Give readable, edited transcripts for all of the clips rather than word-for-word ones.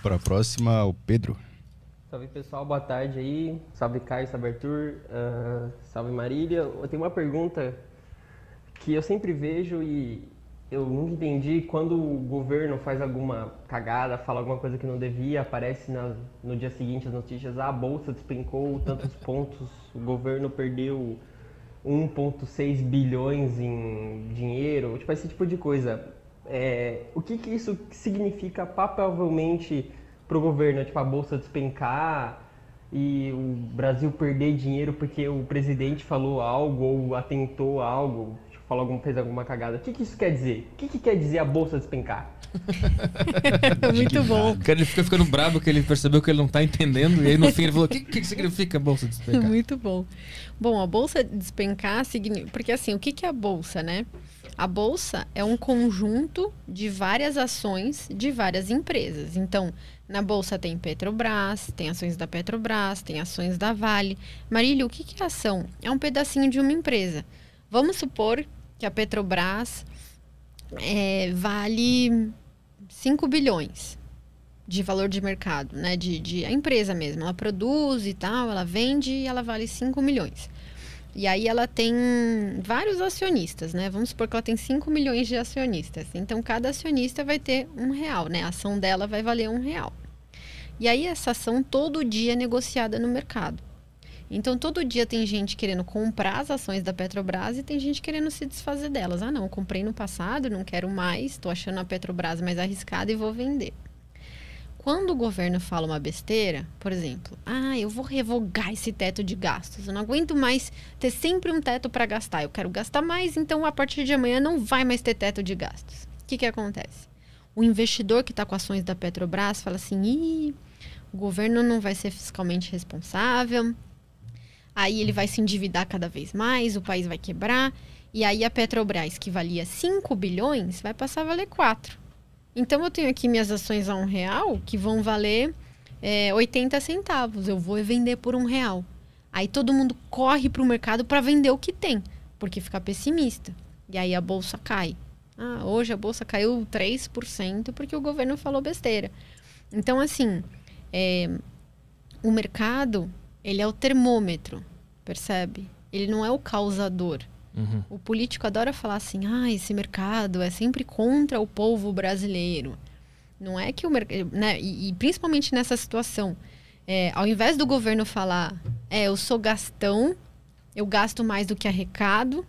Para a próxima, o Pedro. Salve pessoal, boa tarde aí. Salve Caio, salve Arthur, salve Marília. Eu tenho uma pergunta que eu sempre vejo e eu nunca entendi. Quando o governo faz alguma cagada, fala alguma coisa que não devia, aparece no dia seguinte as notícias: a bolsa despencou tantos pontos, o governo perdeu 1,6 bilhões em dinheiro, tipo esse tipo de coisa. O que isso significa palpavelmente para o governo? Tipo, a bolsa despencar e o Brasil perder dinheiro porque o presidente falou algo ou atentou algo, tipo, fez alguma cagada. O que isso quer dizer? O que quer dizer a bolsa despencar? Muito bom. O cara ele fica ficando bravo que ele percebeu que ele não tá entendendo. E aí no fim ele falou: o que significa a bolsa despencar? Muito bom. Bom, a bolsa despencar significa... Porque assim, o que é a bolsa, né? A bolsa é um conjunto de várias ações de várias empresas. Então, na bolsa tem Petrobras, tem ações da Petrobras, tem ações da Vale. Marília, o que é ação? É um pedacinho de uma empresa. Vamos supor que a Petrobras vale 5 bilhões de valor de mercado, né? A empresa mesmo. Ela produz e tal, ela vende e ela vale 5 milhões. E aí ela tem vários acionistas, né? Vamos supor que ela tem 5 milhões de acionistas. Então, cada acionista vai ter R$1, né? A ação dela vai valer R$1. E aí, essa ação todo dia é negociada no mercado. Então, todo dia tem gente querendo comprar as ações da Petrobras e tem gente querendo se desfazer delas. Ah, não, comprei no passado, não quero mais, estou achando a Petrobras mais arriscada e vou vender. Quando o governo fala uma besteira, por exemplo, eu vou revogar esse teto de gastos, eu não aguento mais ter sempre um teto para gastar, eu quero gastar mais, então a partir de amanhã não vai mais ter teto de gastos. O que acontece? O investidor que está com ações da Petrobras fala assim: o governo não vai ser fiscalmente responsável, aí ele vai se endividar cada vez mais, o país vai quebrar, e aí a Petrobras, que valia 5 bilhões, vai passar a valer 4. Então, eu tenho aqui minhas ações a R$1 que vão valer 80 centavos. Eu vou vender por R$1. Aí todo mundo corre para o mercado para vender o que tem, porque fica pessimista. E aí a bolsa cai. Hoje a bolsa caiu 3% porque o governo falou besteira. Então, assim, o mercado, ele é o termômetro, percebe? Ele não é o causador. Uhum. O político adora falar assim: esse mercado é sempre contra o povo brasileiro. Não é que o mercado... Né? E principalmente nessa situação, ao invés do governo falar: eu sou gastão, eu gasto mais do que arrecado,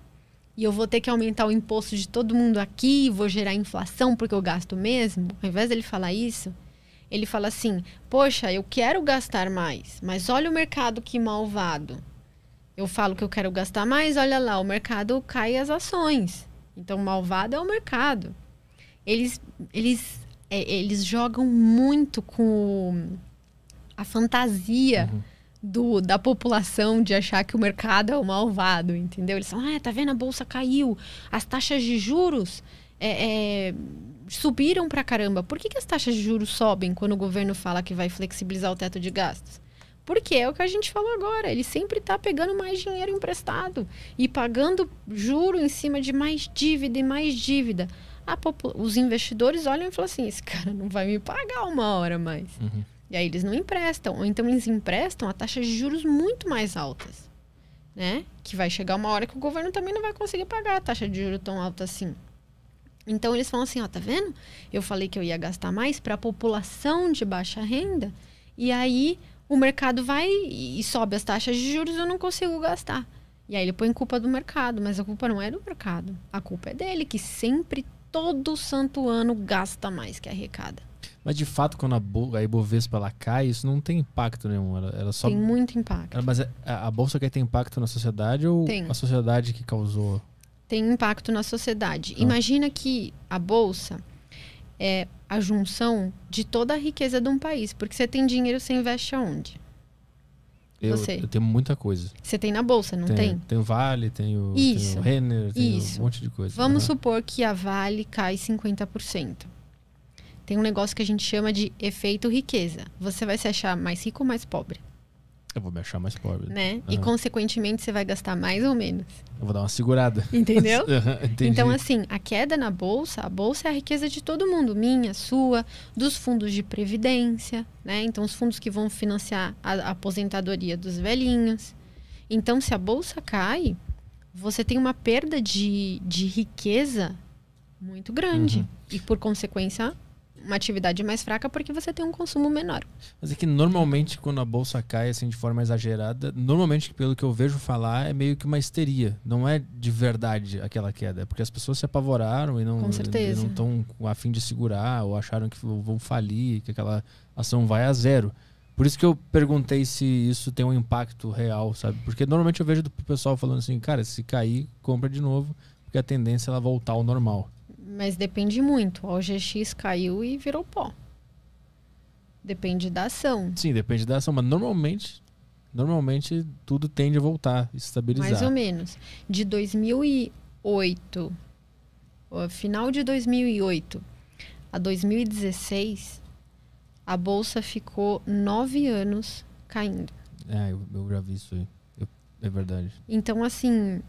e eu vou ter que aumentar o imposto de todo mundo aqui, vou gerar inflação porque eu gasto mesmo. Ao invés dele falar isso, ele fala assim: poxa, eu quero gastar mais, mas olha o mercado que malvado. Eu falo que eu quero gastar mais, olha lá, o mercado cai as ações. Então, malvado é o mercado. Eles jogam muito com a fantasia da população de achar que o mercado é o malvado, entendeu? Eles falam: tá vendo, a bolsa caiu, as taxas de juros subiram pra caramba. Por que as taxas de juros sobem quando o governo fala que vai flexibilizar o teto de gastos? Porque é o que a gente falou agora, ele sempre está pegando mais dinheiro emprestado e pagando juro em cima de mais dívida e mais dívida. Os investidores olham e falam assim: esse cara não vai me pagar uma hora mais. E aí eles não emprestam, ou então eles emprestam a taxas de juros muito mais altas, né? Que vai chegar uma hora que o governo também não vai conseguir pagar a taxa de juros tão alta assim. Então eles falam assim: tá vendo? Eu falei que eu ia gastar mais para a população de baixa renda, e aí o mercado vai e sobe as taxas de juros, eu não consigo gastar. E aí ele põe culpa do mercado, mas a culpa não é do mercado. A culpa é dele, que sempre, todo santo ano, gasta mais que arrecada. Mas de fato, quando a Ibovespa ela cai, isso não tem impacto nenhum. Ela só... Tem muito impacto. Mas a bolsa quer ter impacto na sociedade ou tem. A sociedade que causou? Tem impacto na sociedade. Imagina que a bolsa é a junção de toda a riqueza de um país. Porque você tem dinheiro, você investe aonde? Eu tenho muita coisa. Você tem na bolsa, não tem? Tem o Vale, tem o Renner, tem um monte de coisa. Vamos supor que a Vale cai 50%. Tem um negócio que a gente chama de efeito riqueza. Você vai se achar mais rico ou mais pobre? Eu vou me achar mais pobre. né? E, Aham. consequentemente, você vai gastar mais ou menos. Eu vou dar uma segurada. Entendeu? Entendi. Então, assim, a queda na bolsa, a bolsa é a riqueza de todo mundo, minha, sua, dos fundos de previdência, né? Então, os fundos que vão financiar a aposentadoria dos velhinhos. Então, se a bolsa cai, você tem uma perda de riqueza muito grande. Uhum. E, por consequência, uma atividade mais fraca porque você tem um consumo menor. Mas é que normalmente quando a bolsa cai assim de forma exagerada, normalmente pelo que eu vejo falar é meio que uma histeria. Não é de verdade aquela queda. É porque as pessoas se apavoraram e não Com certeza. estão a fim de segurar ou acharam que vão falir, que aquela ação vai a zero. Por isso que eu perguntei se isso tem um impacto real, sabe? Porque normalmente eu vejo do pessoal falando assim, cara, se cair, compra de novo, porque a tendência é ela voltar ao normal. Mas depende muito. A OGX caiu e virou pó. Depende da ação. Sim, depende da ação, mas normalmente tudo tende a voltar, estabilizar. Mais ou menos. De 2008, final de 2008 a 2016, a bolsa ficou 9 anos caindo. É, eu já vi isso aí. É verdade. Então, assim,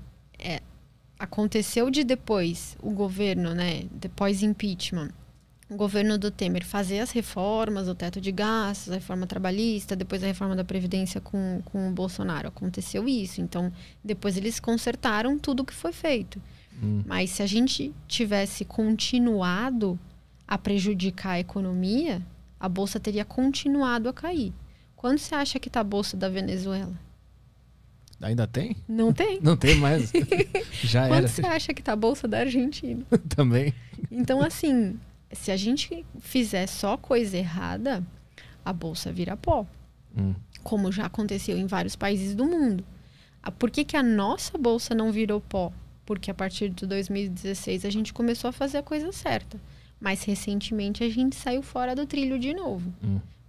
aconteceu de depois o governo, né, depois impeachment, o governo do Temer fazer as reformas, o teto de gastos, a reforma trabalhista, depois a reforma da Previdência com o Bolsonaro. Aconteceu isso. Então, depois eles consertaram tudo o que foi feito. Mas se a gente tivesse continuado a prejudicar a economia, a bolsa teria continuado a cair. Quando você acha que está a bolsa da Venezuela? Ainda tem? Não tem. Não tem mais. Já Quando era. você acha que está a bolsa da Argentina? Também. Então, assim, se a gente fizer só coisa errada, a bolsa vira pó. Como já aconteceu em vários países do mundo. Por que a nossa bolsa não virou pó? Porque a partir de 2016 a gente começou a fazer a coisa certa. Mas recentemente a gente saiu fora do trilho de novo.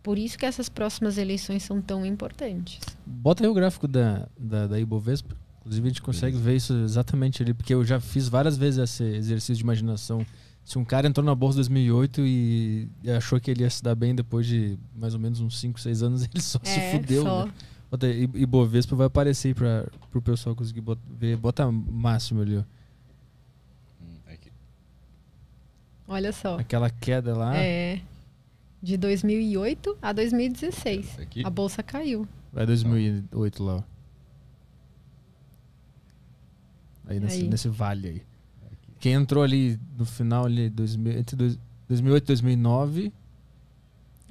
Por isso que essas próximas eleições são tão importantes. Bota aí o gráfico da Ibovespa. Inclusive a gente consegue ver isso exatamente ali, porque eu já fiz várias vezes esse exercício de imaginação. Se um cara entrou na bolsa em 2008 e achou que ele ia se dar bem depois de mais ou menos uns 5, 6 anos, ele só se fudeu. Só. Né? Bota aí, Ibovespa vai aparecer aí pro pessoal conseguir ver. Bota máximo ali, ó. Aqui. Olha só. Aquela queda lá. De 2008 a 2016. Aqui. A bolsa caiu. Vai 2008 lá, ó. Aí nesse vale aí. Quem entrou ali no final ali, entre 2008 e 2009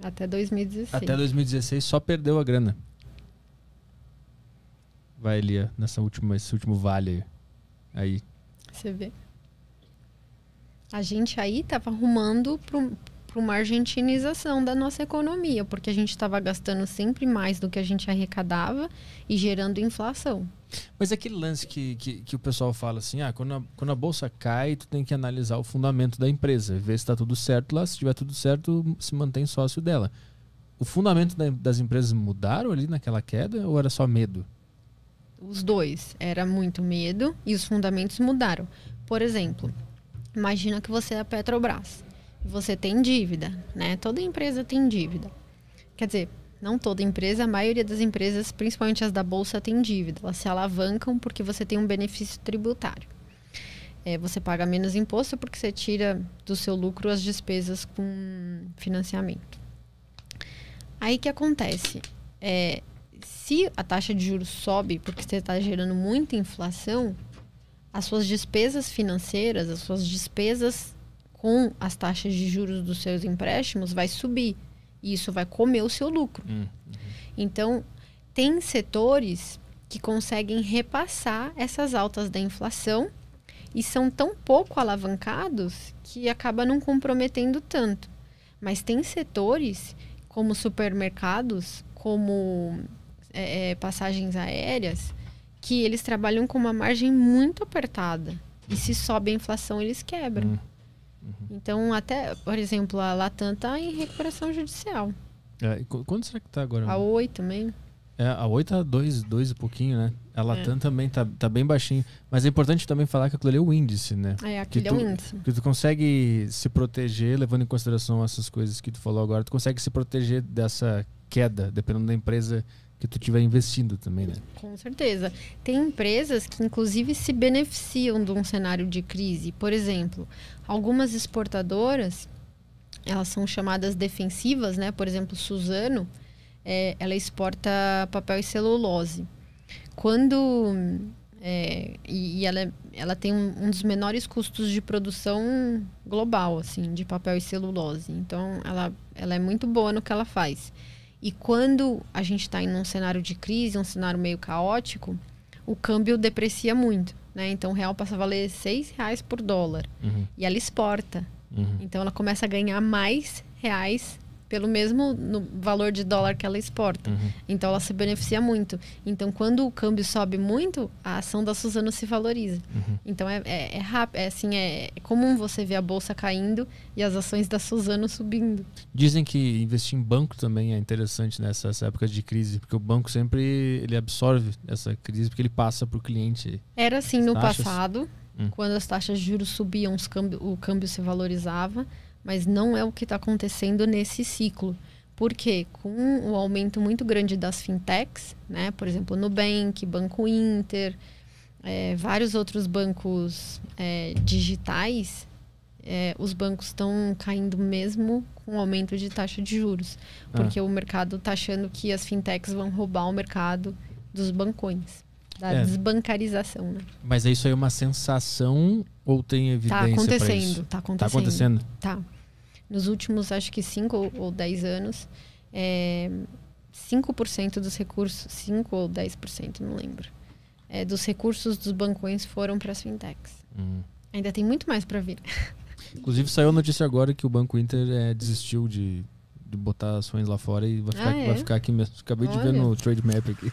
Até 2016. até 2016 só perdeu a grana. Vai ali, ó, nesse último vale aí. Você vê. A gente aí estava arrumando para uma argentinização da nossa economia, porque a gente estava gastando sempre mais do que a gente arrecadava e gerando inflação. Mas é aquele lance que o pessoal fala assim, quando a bolsa cai, tu tem que analisar o fundamento da empresa, ver se está tudo certo lá, se tiver tudo certo, se mantém sócio dela. O fundamento das empresas mudaram ali naquela queda ou era só medo? Os dois. Era muito medo e os fundamentos mudaram. Por exemplo, imagina que você é a Petrobras. Você tem dívida, né? Toda empresa tem dívida. Quer dizer, não toda empresa, a maioria das empresas, principalmente as da Bolsa, tem dívida. Elas se alavancam porque você tem um benefício tributário. Você paga menos imposto porque você tira do seu lucro as despesas com financiamento. Aí o que acontece? Se a taxa de juros sobe porque você está gerando muita inflação, as suas despesas financeiras, as suas despesas com as taxas de juros dos seus empréstimos vai subir. E isso vai comer o seu lucro. Então, tem setores que conseguem repassar essas altas da inflação e são tão pouco alavancados que acaba não comprometendo tanto. Mas tem setores, como supermercados, como passagens aéreas, que eles trabalham com uma margem muito apertada. E se sobe a inflação, eles quebram. Então, até, por exemplo, a Latam está em recuperação judicial. Quanto será que tá agora? A Oi também. A Oi tá 2 e pouquinho, né? A Latam também tá bem baixinho. Mas é importante também falar que aquilo ali é o índice, né? Aquilo é o índice. Que tu consegue se proteger, levando em consideração essas coisas que tu falou agora, tu consegue se proteger dessa queda, dependendo da empresa que tu estiver investindo também, né? Com certeza. Tem empresas que, inclusive, se beneficiam de um cenário de crise. Por exemplo, algumas exportadoras, elas são chamadas defensivas, né? Por exemplo, Suzano, ela exporta papel e celulose. Quando... ela tem um dos menores custos de produção global, assim, de papel e celulose. Então, ela é muito boa no que ela faz. E quando a gente está em um cenário de crise, um cenário meio caótico, o câmbio deprecia muito, né? Então, o real passa a valer R$6 por dólar. Uhum. E ela exporta. Uhum. Então, ela começa a ganhar mais reais pelo mesmo valor de dólar que ela exporta. Uhum. Então, ela se beneficia muito. Então, quando o câmbio sobe muito, a ação da Suzano se valoriza. Uhum. Então, é rápido. É comum você ver a bolsa caindo e as ações da Suzano subindo. Dizem que investir em banco também é interessante nessas épocas de crise, porque o banco sempre ele absorve essa crise, porque ele passa para o cliente. Era assim no taxas. passado, quando as taxas de juros subiam, o câmbio se valorizava. Mas não é o que está acontecendo nesse ciclo. Porque com o aumento muito grande das fintechs, né? Por exemplo, Nubank, Banco Inter, vários outros bancos digitais, os bancos estão caindo mesmo com o aumento de taxa de juros. Porque o mercado está achando que as fintechs vão roubar o mercado dos bancões. Da desbancarização, né? Mas isso aí é uma sensação ou tem evidência para isso? Tá acontecendo. Tá acontecendo? Tá. Nos últimos, acho que 5 ou 10 anos, 5% dos recursos, 5 ou 10%, não lembro, dos recursos dos bancões foram para as fintechs. Ainda tem muito mais para vir. Inclusive, saiu a notícia agora que o Banco Inter desistiu de botar ações lá fora e vai ficar aqui mesmo. Acabei de ver no Trade Map aqui.